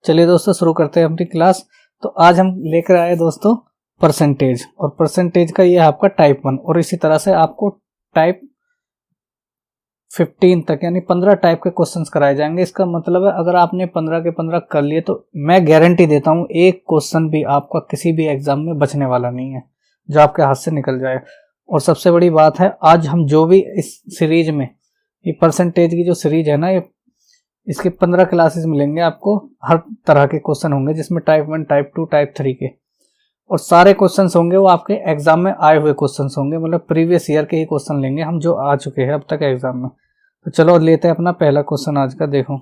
चलिए दोस्तों शुरू करते हैं अपनी क्लास। तो आज हम लेकर आए दोस्तों परसेंटेज, और परसेंटेज का ये है आपका टाइप 1, और इसी तरह से आपको टाइप 15 तक यानी 15 टाइप के क्वेश्चंस कराए जाएंगे। इसका मतलब है अगर आपने 15 के 15 कर लिए तो मैं गारंटी देता हूँ एक क्वेश्चन भी आपका किसी भी एग्जाम में बचने वाला नहीं है जो आपके हाथ से निकल जाए। और सबसे बड़ी बात है, आज हम जो भी इस सीरीज में ये परसेंटेज की जो सीरीज है ना, ये इसके 15 क्लासेस मिलेंगे आपको। हर तरह के क्वेश्चन होंगे जिसमें टाइप 1, टाइप 2, टाइप 3 के, और सारे क्वेश्चंस होंगे वो आपके एग्जाम में आए हुए क्वेश्चंस होंगे, मतलब प्रीवियस ईयर के ही क्वेश्चन लेंगे हम जो आ चुके हैं अब तक एग्जाम में। तो चलो लेते हैं अपना पहला क्वेश्चन आज का। देखो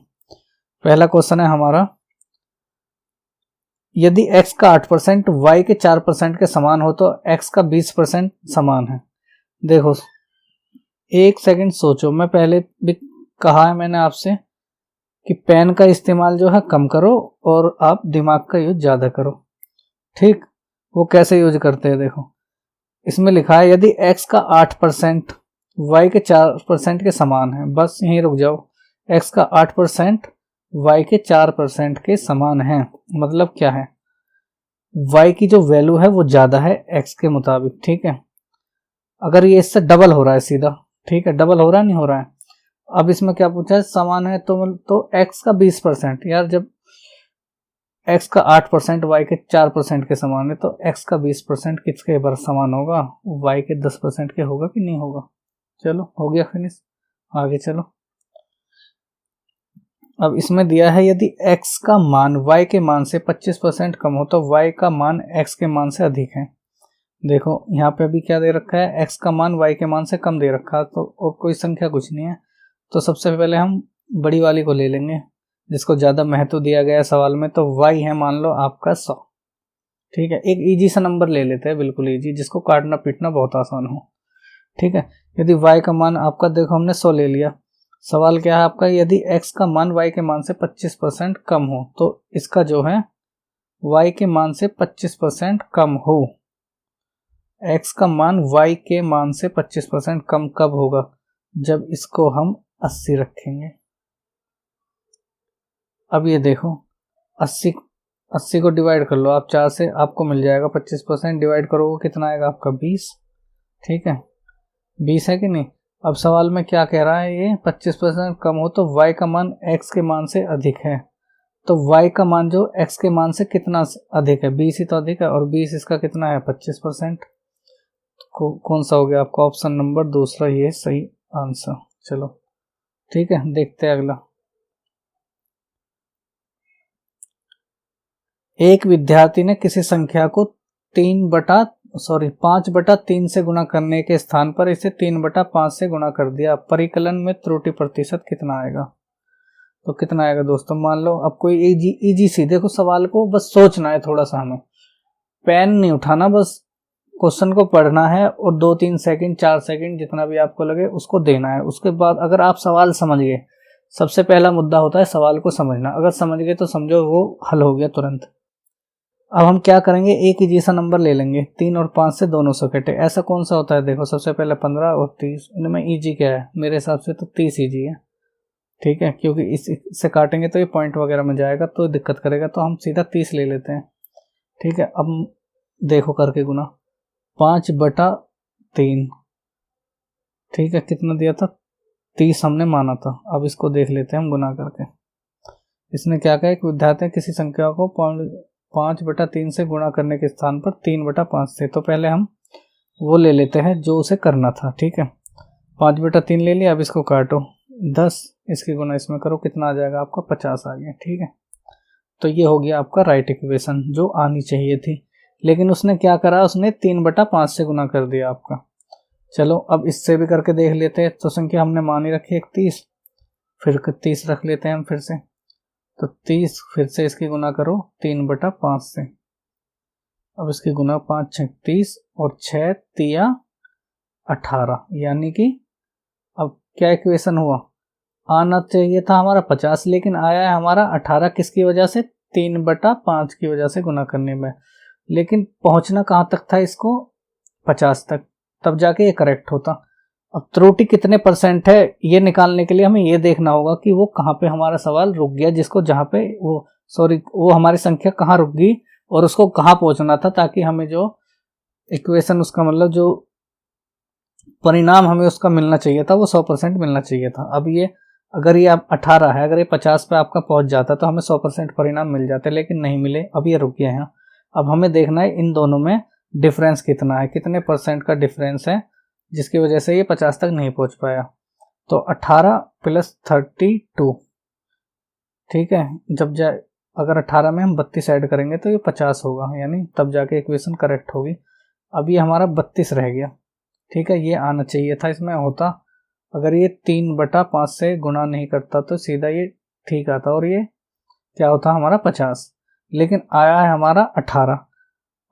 पहला क्वेश्चन है हमारा, यदि x का 8% y के 4% के समान हो तो x का 20% समान है। देखो एक सेकंड सोचो, मैं पहले भी कहा है मैंने आपसे कि पेन का इस्तेमाल जो है कम करो और आप दिमाग का यूज ज्यादा करो। ठीक, वो कैसे यूज करते हैं देखो, इसमें लिखा है यदि x का 8% y के 4% के समान है, बस यहीं रुक जाओ। x का 8% y के 4% के समान है, मतलब क्या है, y की जो वैल्यू है वो ज्यादा है x के मुताबिक। ठीक है, अगर ये इससे डबल हो रहा है सीधा, ठीक है, डबल हो रहा है नहीं हो रहा है। अब इसमें क्या पूछा है, समान है तो x का 20%, यार जब x का 8% y के 4% के समान है तो x का 20% किसके बार समान होगा, y के 10% के होगा कि नहीं होगा। चलो हो गया फिनिश, आगे चलो। अब इसमें दिया है यदि x का मान y के मान से 25% कम हो तो y का मान x के मान से अधिक है। देखो यहाँ पे अभी क्या दे रखा है, x का मान y के मान से कम दे रखा है, तो और कोई संख्या कुछ नहीं है। तो सबसे पहले हम बड़ी वाली को ले लेंगे जिसको ज्यादा महत्व दिया गया है सवाल में। तो y है मान लो आपका 100। ठीक है, एक इजी सा नंबर ले लेते हैं, बिल्कुल इजी, जिसको काटना पीटना बहुत आसान हो। ठीक है, यदि y का मान आपका, देखो हमने 100 ले लिया। सवाल क्या है आपका, यदि x का मान y के मान से 25% कम हो तो इसका जो है y के मान से 25% कम हो। x का मान y के मान से 25% कम कब होगा, जब इसको हम 80 रखेंगे। अब ये देखो 80 को डिवाइड कर लो आप 4 से, आपको मिल जाएगा 25%, डिवाइड करोगे कितना आएगा आपका 20। ठीक है, 20 है कि नहीं। अब सवाल में क्या कह रहा है, ये 25% कम हो तो y का मान x के मान से अधिक है। तो y का मान जो x के मान से कितना अधिक है, 20 ही तो अधिक है, और 20 इसका कितना है 25%। कौन सा हो गया आपका ऑप्शन नंबर दूसरा, ये सही आंसर। चलो ठीक है, देखते हैं अगला। एक विद्यार्थी ने किसी संख्या को 5/3 से गुणा करने के स्थान पर इसे 3/5 से गुणा कर दिया। परिकलन में त्रुटि प्रतिशत कितना आएगा। तो कितना आएगा दोस्तों, मान लो अब कोई इजी सी, देखो सवाल को बस सोचना है थोड़ा सा, हमें पेन नहीं उठाना, बस क्वेश्चन को पढ़ना है और 2-3 सेकंड 4 सेकंड जितना भी आपको लगे उसको देना है। उसके बाद अगर आप सवाल समझ गए, सबसे पहला मुद्दा होता है सवाल को समझना, अगर समझ गए तो समझो वो हल हो गया तुरंत। अब हम क्या करेंगे, एक ही जैसा नंबर ले लेंगे, 3 और 5 से दोनों से कटे। ऐसा कौन सा होता है, देखो सबसे पहले 15 और 30, इनमें इजी क्या है, मेरे हिसाब से तो 30 इजी है। ठीक है, क्योंकि इससे काटेंगे तो ये पॉइंट वगैरह में जाएगा तो दिक्कत करेगा, तो हम सीधा 30 ले लेते हैं। ठीक है, अब देखो करके गुना 5/3। ठीक है, कितना दिया था 30 हमने माना था। अब इसको देख लेते हैं हम गुना करके। इसने क्या कहा, एक विद्यार्थी किसी संख्या को 5/3 से गुणा करने के स्थान पर 3/5 से, तो पहले हम वो ले लेते हैं जो उसे करना था। ठीक है, 5/3 ले लिया। अब इसको काटो 10, इसकी गुना इसमें करो, कितना आ जाएगा आपका 50 आ गया। ठीक है, तो ये हो गया आपका राइट इक्वेशन जो आनी चाहिए थी, लेकिन उसने क्या करा, उसने 3/5 से गुना कर दिया आपका। चलो अब इससे भी करके देख लेते हैं। तो संख्या हमने मानी रखी 31, फिर 30 रख लेते हैं हम फिर से, तो 30 फिर से इसकी गुना करो 3/5 से। अब इसकी गुना 5 6 30 और 6 3 18, यानी कि अब क्या इक्वेशन हुआ, आना चाहिए था हमारा 50 लेकिन आया है हमारा 18, किसकी वजह से, 3/5 की वजह से गुना करने में। लेकिन पहुंचना कहाँ तक था इसको, 50 तक, तब जाके ये करेक्ट होता। अब त्रुटि कितने परसेंट है ये निकालने के लिए हमें ये देखना होगा कि वो कहाँ पे हमारा सवाल रुक गया, जिसको जहाँ पे वो सॉरी वो हमारी संख्या कहाँ रुक गई और उसको कहाँ पहुंचना था, ताकि हमें जो इक्वेशन उसका मतलब जो परिणाम हमें उसका मिलना चाहिए था वो 100% मिलना चाहिए था। अब ये अगर ये आप 18 है, अगर ये 50 पे आपका पहुंच जाता तो हमें 100% परिणाम मिल जाते, लेकिन नहीं मिले, अब ये रुक गए हैं। अब हमें देखना है इन दोनों में डिफरेंस कितना है, कितने परसेंट का डिफरेंस है जिसकी वजह से ये 50 तक नहीं पहुंच पाया। तो 18 + 32, ठीक है, जब अगर 18 में हम 32 ऐड करेंगे तो ये 50 होगा, यानी तब जाके इक्वेशन करेक्ट होगी। अब ये हमारा 32 रह गया, ठीक है, ये आना चाहिए था इसमें होता, अगर ये 3/5 से गुणा नहीं करता तो सीधा ये ठीक आता और ये क्या होता हमारा 50, लेकिन आया है हमारा 18।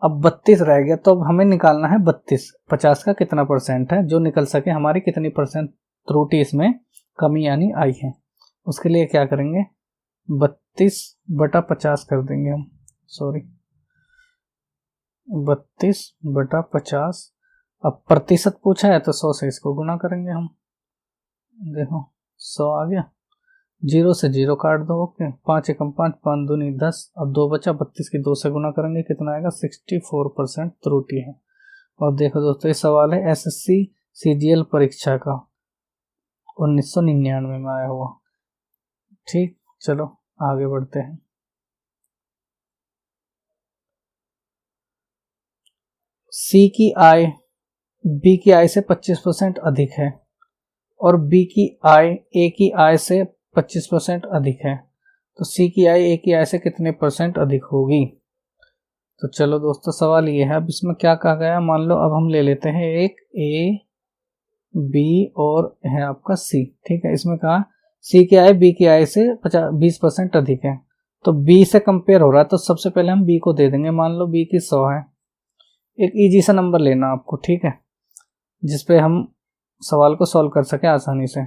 अब 32 रह गया, तो अब हमें निकालना है 32, 50 का कितना परसेंट है, जो निकल सके हमारी कितनी परसेंट त्रुटि इसमें कमी यानी आई है। उसके लिए क्या करेंगे, 32/50 कर देंगे हम, सॉरी 32/50। अब प्रतिशत पूछा है तो 100 से इसको गुना करेंगे हम, देखो 100 आ गया, 0 से 0 काट दो, ओके, 5 एकम 5, 5 दूनी 10, अब 2 बचा, 32 की 2 से गुना करेंगे कितना आएगा, 64% त्रुटि है। और देखो दोस्तों ये सवाल है SSC CGL परीक्षा का 1999 में आया हुआ। ठीक, चलो आगे बढ़ते हैं। C की आय B की आय से 25% अधिक है और B की आय A की आय से 25% अधिक है, तो C की आय A की आय से कितने परसेंट अधिक होगी। तो चलो दोस्तों सवाल ये है, अब इसमें क्या कहा गया, मान लो अब हम ले लेते हैं एक A B और है आपका C, ठीक है, इसमें कहा C की आय B की आय से 20% अधिक है, तो B से कंपेयर हो रहा है, तो सबसे पहले हम B को दे देंगे, मान लो B की 100 है, एक इजी सा नंबर लेना आपको, ठीक है, जिसपे हम सवाल को सॉल्व कर सके आसानी से।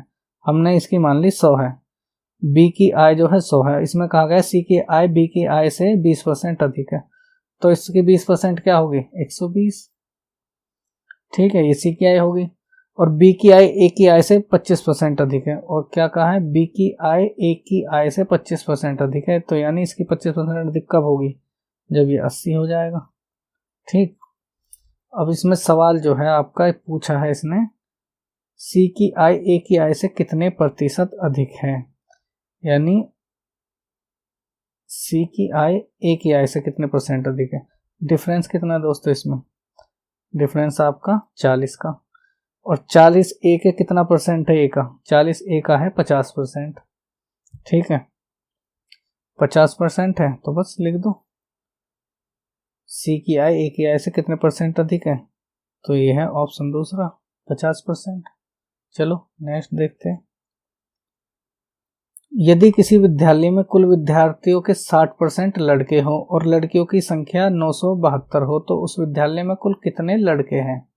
हमने इसकी मान ली 100 है, B की आय जो है 100 है, इसमें कहा गया C की आय B की आय से 20% अधिक है, तो इसकी 20% क्या होगी, 120, ठीक है, ये C की आय होगी। और B की आय A की आय से 25% अधिक है, और क्या कहा है, B की आय A की आय से 25% अधिक है, तो यानी इसकी 25% अधिक कब होगी, जब ये 80 हो जाएगा। ठीक, अब इसमें सवाल जो है आपका पूछा है इसने, C की आय A की आय से कितने प्रतिशत अधिक है, यानी C की आय A की आय से कितने परसेंट अधिक है। डिफरेंस कितना है दोस्तों, इसमें डिफरेंस आपका 40 का, और 40 A के कितना परसेंट है, A का 40 A का है 50%, ठीक है, 50% है, तो बस लिख दो C की आय A की आय से कितने परसेंट अधिक है, तो ये है ऑप्शन दूसरा 50%। चलो नेक्स्ट देखते हैं। यदि किसी विद्यालय में कुल विद्यार्थियों के 60% लड़के हो और लड़कियों की संख्या 972 हो, तो उस विद्यालय में कुल कितने लड़के हैं।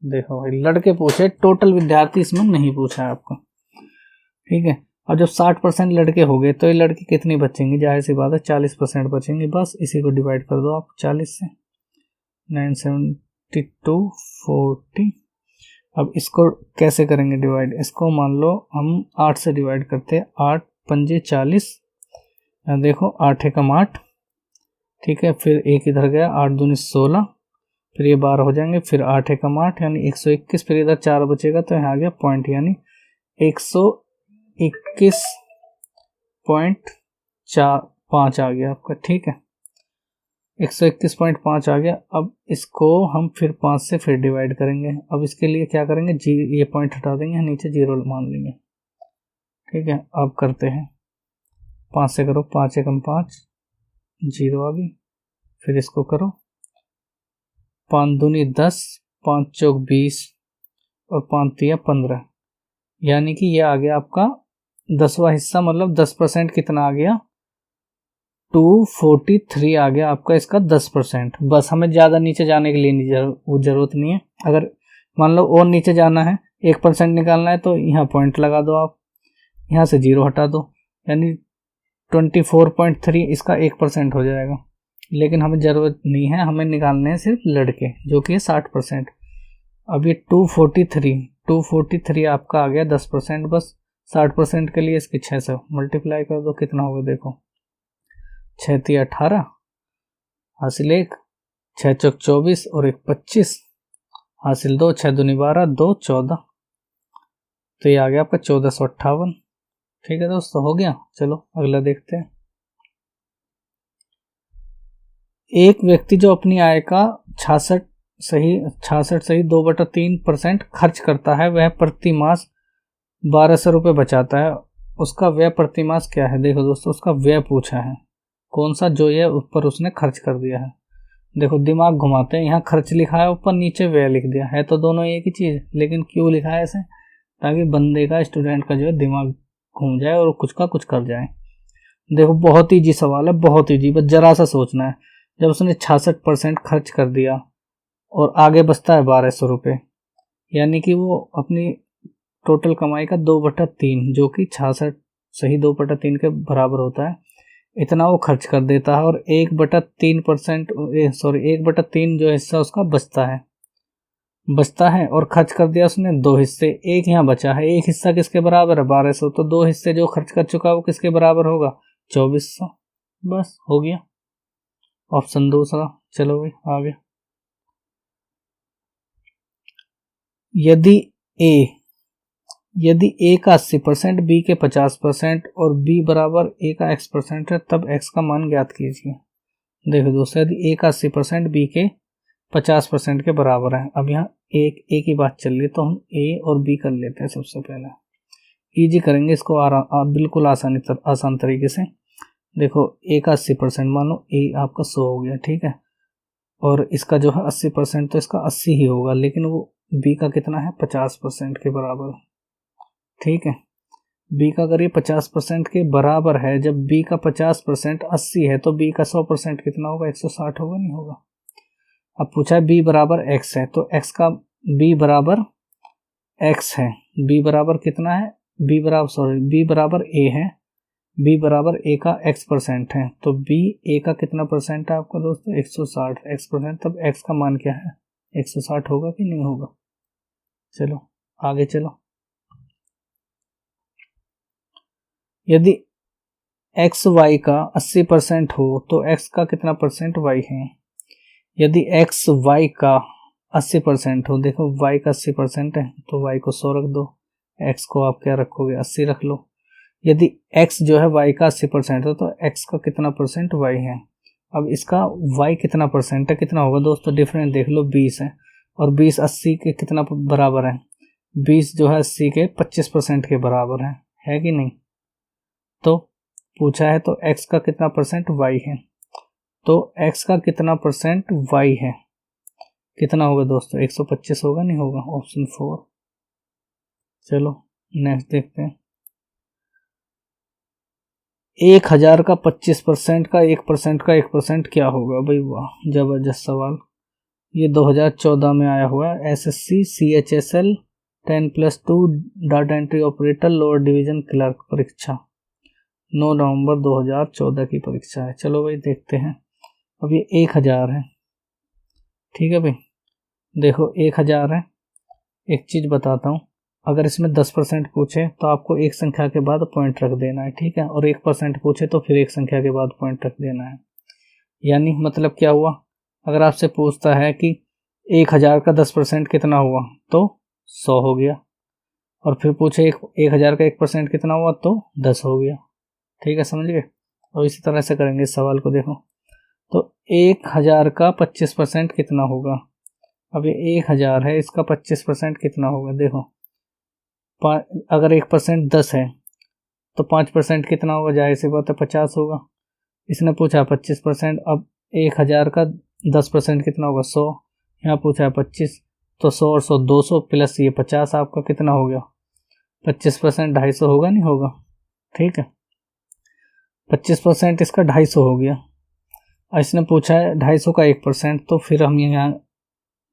देखो भाई लड़के पूछे, टोटल विद्यार्थी इसमें नहीं पूछा है आपको, ठीक है, और जब 60% लड़के हो गए तो ये लड़की कितनी बचेंगी, जाहिर सी बात है 40% बचेंगी, बस इसी को डिवाइड कर दो आप 40 से, 972 40। अब इसको कैसे करेंगे डिवाइड, इसको मान लो हम 8 से डिवाइड करते हैं, 8 पंजे 40, देखो 8 एकम 8, ठीक है, फिर एक इधर गया, 8 दूनी 16, फिर ये 12 हो जाएंगे, फिर 8 एकम 8 यानी 121, फिर इधर 4 बचेगा तो यहाँ आ गया पॉइंट, यानी 121.5 आ गया आपका, ठीक है, 121.5 आ गया। अब इसको हम फिर 5 से फिर डिवाइड करेंगे, अब इसके लिए क्या करेंगे, ये पॉइंट हटा देंगे, नीचे 0 मान लेंगे, ठीक है। अब करते हैं 5 से करो, 5 एकम 5, 0 आ गई, फिर इसको करो 5 दूनी 10, 5 चौक 20 और 5 तिया 15, यानी कि ये आ गया आपका 10वां हिस्सा, मतलब 10% कितना आ गया, 243 आ गया आपका इसका 10%। बस हमें ज़्यादा नीचे जाने के लिए ज़रूरत नहीं है, अगर मान लो और नीचे जाना है 1% निकालना है तो यहाँ पॉइंट लगा दो आप, यहाँ से 0 हटा दो, यानी 24.3 इसका 1% हो जाएगा, लेकिन हमें ज़रूरत नहीं है, हमें निकालने हैं सिर्फ लड़के जो कि 60%। अब ये 243 आपका आ गया 10%, बस 60% के लिए इसकी 6 से मल्टीप्लाई कर दो, कितना होगा देखो 6 × 18 हासिल 1, 6 × 24 और 1 25 हासिल 2, 6 × 2 = 12, 2 14। तो ये आ गया आपका 1458। ठीक है दोस्तों, हो गया। चलो अगला देखते हैं। एक व्यक्ति जो अपनी आय का 66 2/3% खर्च करता है, वह प्रति मास 1200 रुपये बचाता है। उसका व्यय प्रति मास क्या है? देखो दोस्तों, उसका व्यय पूछा है कौन सा, जो ये ऊपर उसने खर्च कर दिया है। देखो दिमाग घुमाते हैं, यहाँ खर्च लिखा है ऊपर, नीचे व्यय लिख दिया है, तो दोनों एक ही चीज, लेकिन क्यों लिखा है ऐसे? ताकि बंदे का, स्टूडेंट का जो है दिमाग घूम जाए और कुछ का कुछ कर जाए। देखो बहुत ईजी सवाल है, बहुत ईजी, बस जरा सा सोचना है। जब उसने 66% खर्च कर दिया और आगे बचता है 1200 रुपये, यानी कि वो अपनी टोटल कमाई का 2/3, जो कि 66 के बराबर होता है, इतना वो खर्च कर देता है। और 1/3 जो हिस्सा उसका बचता है और खर्च कर दिया उसने 2 हिस्से, एक यहाँ बचा है, एक हिस्सा किसके बराबर है? 1200। तो 2 हिस्से जो खर्च कर चुका है वो किसके बराबर होगा? 2400। बस हो गया, ऑप्शन दूसरा। चलो भाई आगे। यदि A का 80%, B के 50% और B बराबर A का x% है, तब x का मान ज्ञात कीजिए। देखो दोस्तों, यदि A का 80% B के 50% के बराबर है, अब यहाँ A की बात चल रही है, तो हम A और B कर लेते हैं सबसे पहले। इजी करेंगे इसको बिल्कुल आसान तरीके से। देखो A का 80%, मानो A आपका 100 हो गया, ठीक है, और इसका जो है 80%, तो इसका 80 ही होगा, लेकिन वो B का कितना है? 50% के बराबर। ठीक है, B का अगर ये 50% के बराबर है, जब B का 50% 80 है, तो B का 100% कितना होगा? 160 होगा, नहीं होगा? अब पूछा है B बराबर x है, तो x का B बराबर x है, B बराबर कितना है? B बराबर A है, B बराबर A का x% है, तो B A का कितना परसेंट है आपका दोस्तों? 160 x%। तब x का मान क्या है? 160 होगा कि नहीं होगा? चलो आगे चलो। यदि x y का 80% हो, तो x का कितना परसेंट y है? यदि x y का 80% हो, देखो y का 80% है, तो y को 100 रख दो, x को आप क्या रखोगे? 80 रख लो। यदि x जो है y का 80% है, तो x का कितना परसेंट? y है। अब इसका y कितना परसेंट है? कितना होगा दोस्तों? डिफरेंस देख लो, 20 है, और 20 80 के कितना बराबर है? 20 जो है 80 के 25% के बराबर है कि नहीं? तो पूछा है, तो x का कितना परसेंट? y है, तो x का कितना परसेंट y है? कितना होगा दोस्तों? 125 होगा, नहीं होगा? ऑप्शन 4। चलो नेक्स्ट देखते हैं। 1000 का 25% का 1% का 1% क्या होगा? भाई वाह, जबरदस्त सवाल। ये 2014 में आया हुआ है, SSC CHSL 10+2 data entry operator lower division clerk परीक्षा, 9 नवंबर 2014 की परीक्षा है। चलो भाई देखते हैं। अब ये 1000 है, ठीक है भाई, देखो 1000 है। एक चीज बताता हूँ, अगर इसमें 10% पूछे तो आपको एक संख्या के बाद पॉइंट रख देना है, ठीक है, और 1% पूछे तो फिर एक संख्या के बाद पॉइंट रख देना है। यानी मतलब क्या हुआ? अगर आपसे पूछता है कि 1000 का 10% कितना हुआ, तो 100 हो गया, और फिर पूछे 1000 का 1% कितना हुआ, तो 10 हो गया। ठीक है, समझ गए? और इसी तरह से करेंगे इस सवाल को। देखो तो 1000 का 25% कितना होगा? अब ये 1000 है, इसका 25% कितना होगा? देखो अगर 1% 10 है, तो 5% कितना होगा? जाहिर सी बात है 50 होगा। इसने पूछा 25%, अब 1000 का 10% कितना होगा? 100। यहाँ पूछा है 25, तो 100 और 100 200 प्लस ये 50, आपका कितना हो गया? 25% 250 होगा, नहीं होगा? ठीक है, 25% इसका 250 हो गया। इसने पूछा है 250 का 1%, तो फिर हम यहाँ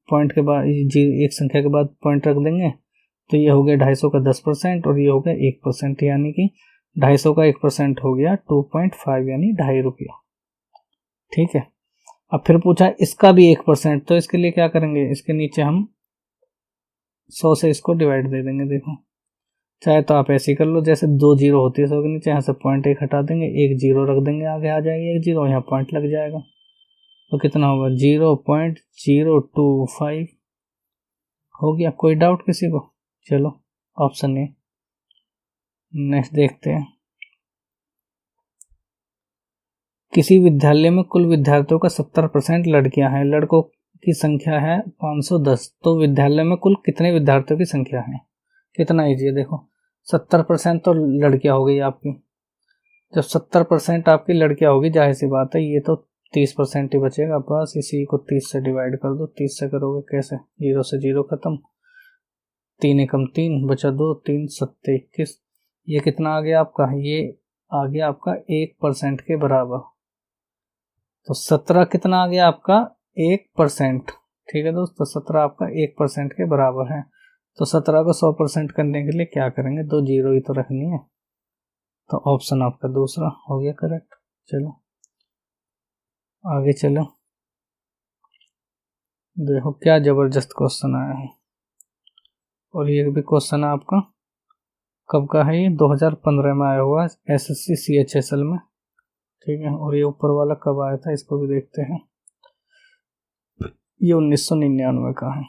पॉइंट के बाद एक संख्या के बाद पॉइंट रख देंगे, तो ये हो गया 250 का 10% और ये हो गया 1%, यानी कि 250 का 1% हो गया 2.5, यानी 2.5 रुपया। ठीक है, अब फिर पूछा इसका भी 1%, तो इसके लिए क्या करेंगे? इसके नीचे हम 100 से इसको डिवाइड दे देंगे। देखो चाहे तो आप ऐसे ही कर लो, जैसे 2 जीरो होती है 100 के नीचे, यहाँ से 0.1 हटा देंगे, 1 जीरो रख देंगे, आगे आ जाएगी 1 जीरो, यहाँ पॉइंट लग जाएगा, तो कितना होगा 0.025 हो गया। कोई डाउट किसी को? चलो ऑप्शन ए। नेक्स्ट देखते हैं, किसी विद्यालय में कुल विद्यार्थियों का 70% लड़कियां हैं, लड़कों की संख्या है 510, तो विद्यालय में कुल कितने विद्यार्थियों की संख्या है? कितना इजी है, देखो 70% तो लड़कियां हो गई आपकी, जब 70% आपकी लड़कियां होगी, जाहिर सी बात है ये तो 30% ही बचेगा, बस इसी को 30 से डिवाइड कर दो। 30 से करोगे कैसे, 0 से 0 खत्म, 3 एकम 3 बचा 2, 3 सत्ते 21, ये कितना आ गया आपका, ये आ गया आपका 1% के बराबर, तो 17 कितना आ गया आपका 1%। ठीक है दोस्तों, 17 आपका 1% के बराबर है। तो 17 को 100% करने के लिए क्या करेंगे, 2 जीरो ही तो रखनी है, तो ऑप्शन आपका दूसरा हो गया करेक्ट। चलो आगे चलो, देखो क्या जबरदस्त क्वेश्चन आया है, और ये भी क्वेश्चन आपका कब का है, ये 2015 में आया हुआ है SSC CHSL में। ठीक है, और ये ऊपर वाला कब आया था इसको भी देखते हैं, ये 1999 का है,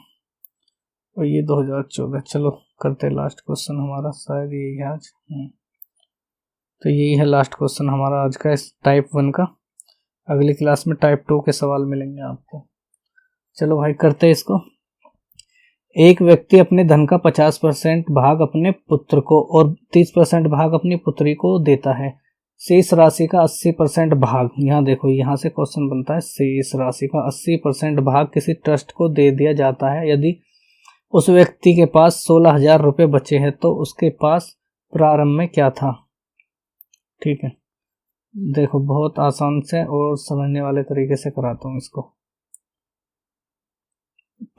और ये 2014। चलो करते लास्ट क्वेश्चन हमारा, शायद यही है आज। तो यही है लास्ट क्वेश्चन हमारा आज का इस टाइप 1 का। अगली क्लास में टाइप 2 के सवाल मिलेंगे आपको। चलो भाई करते हैं इसको। एक व्यक्ति अपने धन का 50% भाग अपने पुत्र को और 30% भाग अपनी पुत्री को देता है। शेष राशि का 80% भाग, यहाँ देखो यहाँ से क्वेश्चन बनता है, शेष राशि का 80% भाग किसी ट्रस्ट को दे दिया जाता है। यदि उस व्यक्ति के पास 16,000 रुपये बचे हैं तो उसके पास प्रारंभ में क्या था? ठीक है, देखो बहुत आसान से और समझने वाले तरीके से कराता हूँ इसको।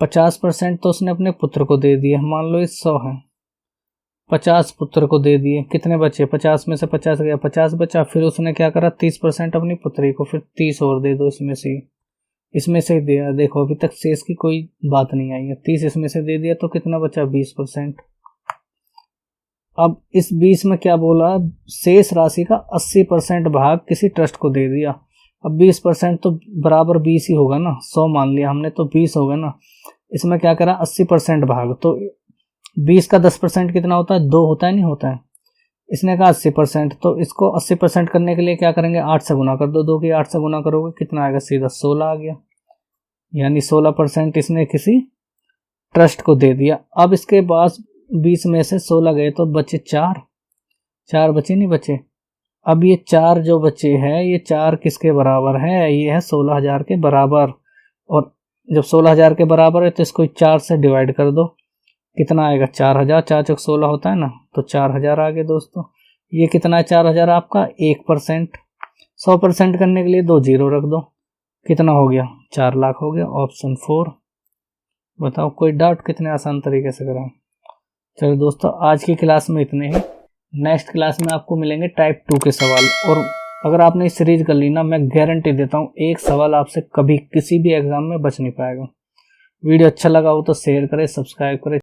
50% तो उसने अपने पुत्र को दे दिए, मान लो ये 100 है, 50 पुत्र को दे दिए, कितने बचे, 50 में से 50 गया, 50 बचा। फिर उसने क्या करा, 30% अपनी पुत्री को, फिर 30 और दे दो इसमें से दिया। देखो अभी तक शेष की कोई बात नहीं आई है, 30 इसमें से दे दिया तो कितना बचा 20%। अब इस 20 में क्या बोला, शेष राशि का 80% भाग किसी ट्रस्ट को दे दिया। अब 20% तो बराबर 20 ही होगा ना, 100 मान लिया हमने तो 20 होगा ना। इसमें क्या करा 80% भाग, तो 20 का 10% कितना होता है, 2 होता है, नहीं होता है। इसने कहा 80%, तो इसको 80% करने के लिए क्या करेंगे, 8 से गुना कर दो, 2 की 8 से गुना करोगे कितना आएगा, सीधा 16 आ गया। यानी 16% इसने किसी ट्रस्ट को दे दिया। अब इसके बाद 20 में से 16 गए तो बचे 4 बचे, नहीं बचे। अब ये 4 जो बचे हैं, ये 4 किसके बराबर है, ये है 16,000 के बराबर। और जब 16,000 के बराबर है तो इसको 4 से डिवाइड कर दो, कितना आएगा 4,000, 4 चौक 16 होता है ना, तो 4,000 आ गए दोस्तों। ये कितना है 4,000 आपका 1%। 100% करने के लिए 2 जीरो रख दो, कितना हो गया 4 लाख हो गया। ऑप्शन 4। बताओ कोई डाउट, कितने आसान तरीके से कराएं। चलो दोस्तों आज की क्लास में इतने ही, नेक्स्ट क्लास में आपको मिलेंगे टाइप 2 के सवाल। और अगर आपने इस सीरीज कर ली ना, मैं गारंटी देता हूँ एक सवाल आपसे कभी किसी भी एग्जाम में बच नहीं पाएगा। वीडियो अच्छा लगा हो तो शेयर करें, सब्सक्राइब करें।